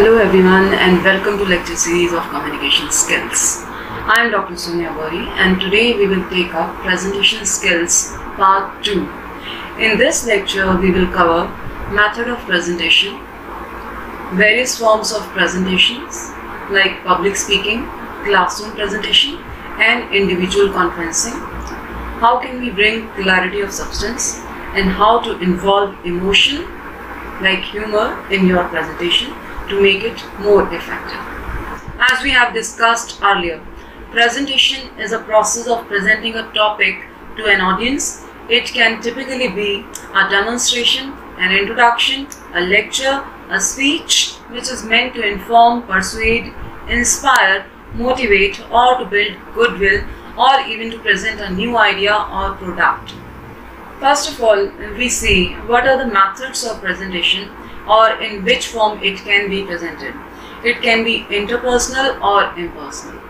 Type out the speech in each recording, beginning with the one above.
Hello everyone and welcome to lecture series of communication skills. I am Dr. Sonia Bori and today we will take up presentation skills part 2. In this lecture we will cover method of presentation, various forms of presentations like public speaking, classroom presentation and individual conferencing, how can we bring clarity of substance and how to involve emotion like humor in your presentation to make it more effective. As we have discussed earlier, presentation is a process of presenting a topic to an audience. It can typically be a demonstration, an introduction, a lecture, a speech which is meant to inform, persuade, inspire, motivate or to build goodwill or even to present a new idea or product. First of all, we see what are the methods of presentation or in which form it can be presented. It can be interpersonal or impersonal.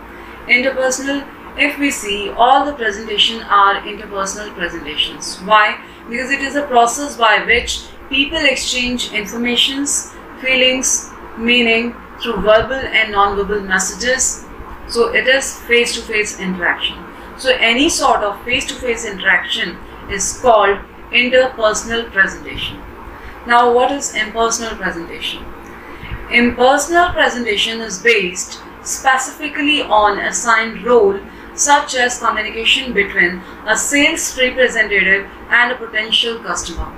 Interpersonal, if we see, all the presentations are interpersonal presentations. Why? Because it is a process by which people exchange informations, feelings, meaning through verbal and non-verbal messages. So it is face-to-face interaction. So any sort of face-to-face interaction is called interpersonal presentation. Now, what is impersonal presentation? Impersonal presentation is based specifically on assigned role such as communication between a sales representative and a potential customer.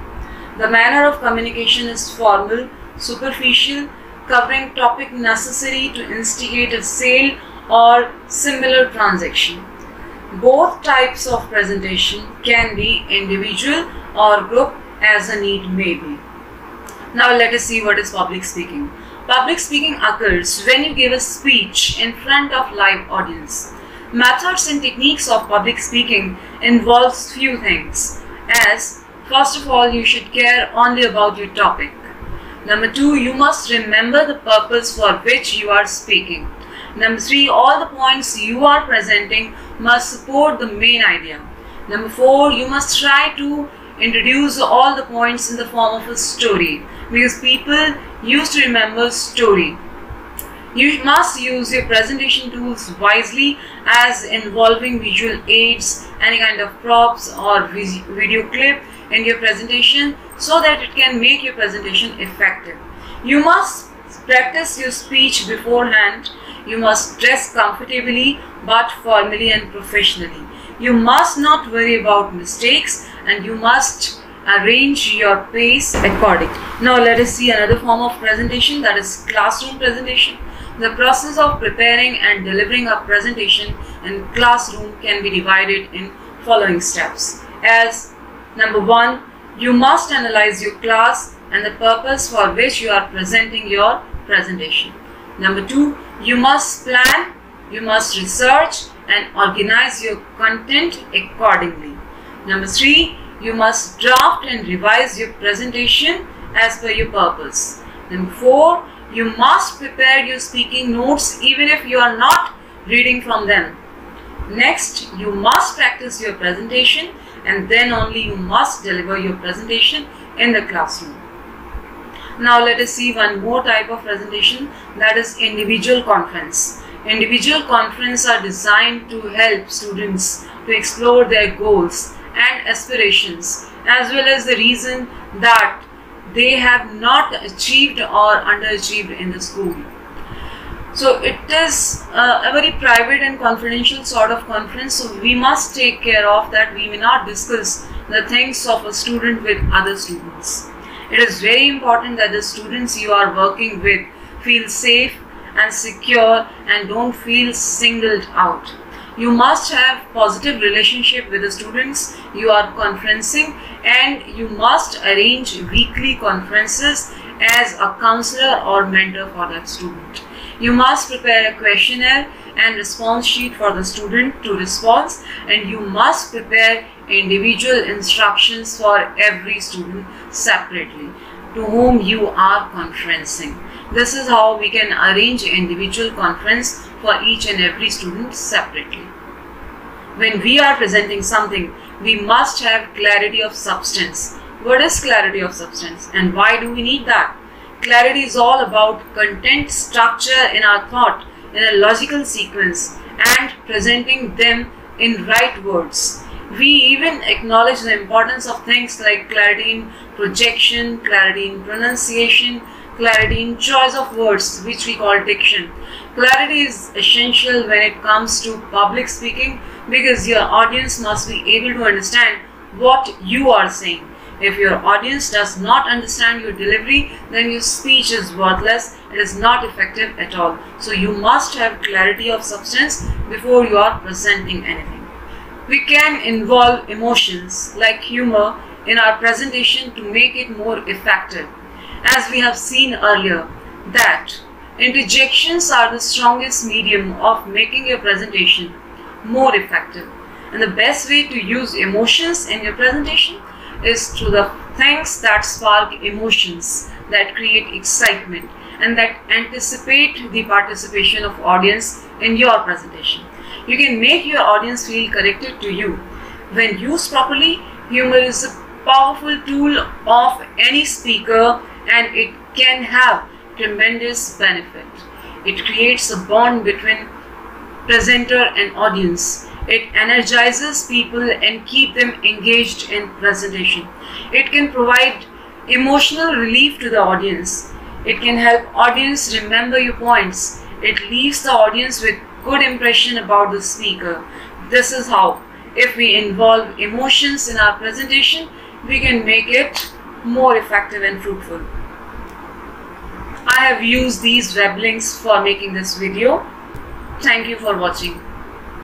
The manner of communication is formal, superficial, covering topic necessary to instigate a sale or similar transaction. Both types of presentation can be individual or group as a need may be. Now let us see what is public speaking. Public speaking occurs when you give a speech in front of live audience. Methods and techniques of public speaking involves few things, as first of all you should care only about your topic. Number 2, you must remember the purpose for which you are speaking. Number 3, all the points you are presenting must support the main idea. Number 4, you must try to introduce all the points in the form of a story because people used to remember story. You must use your presentation tools wisely as involving visual aids, any kind of props or video clip in your presentation so that it can make your presentation effective. You must practice your speech beforehand. You must dress comfortably but formally and professionally. You must not worry about mistakes and you must arrange your pace accordingly. Now let us see another form of presentation, that is classroom presentation. The process of preparing and delivering a presentation in classroom can be divided in following steps. As number 1, you must analyze your class and the purpose for which you are presenting your presentation. Number 2, you must plan, you must research and organize your content accordingly. Number 3, you must draft and revise your presentation as per your purpose. Number 4, you must prepare your speaking notes even if you are not reading from them. Next, you must practice your presentation and then only you must deliver your presentation in the classroom. Now let us see one more type of presentation, that is individual conference. Individual conference are designed to help students to explore their goals and aspirations as well as the reason that they have not achieved or underachieved in the school. So it is a very private and confidential sort of conference, so we must take care of that. We may not discuss the things of a student with other students. It is very important that the students you are working with feel safe and secure and don't feel singled out. You must have positive relationship with the students you are conferencing and you must arrange weekly conferences as a counselor or mentor for that student. You must prepare a questionnaire and response sheet for the student to respond and you must prepare individual instructions for every student separately to whom you are conferencing. This is how we can arrange individual conference for each and every student separately. When we are presenting something, we must have clarity of substance. What is clarity of substance and why do we need that? Clarity is all about content, structure in our thought in a logical sequence and presenting them in right words. We even acknowledge the importance of things like clarity in projection, clarity in pronunciation, clarity in choice of words, which we call diction. Clarity is essential when it comes to public speaking because your audience must be able to understand what you are saying. If your audience does not understand your delivery, then your speech is worthless, it is not effective at all. So you must have clarity of substance before you are presenting anything. We can involve emotions like humor in our presentation to make it more effective. As we have seen earlier, that interjections are the strongest medium of making your presentation more effective. And the best way to use emotions in your presentation is through the things that spark emotions, that create excitement, and that anticipate the participation of audience in your presentation. You can make your audience feel connected to you. When used properly, humor is a powerful tool of any speaker and it can have tremendous benefit. It creates a bond between presenter and audience. It energizes people and keep them engaged in presentation. It can provide emotional relief to the audience. It can help audience remember your points. It leaves the audience with good impression about the speaker. This is how, if we involve emotions in our presentation, we can make it more effective and fruitful. I have used these web links for making this video. Thank you for watching.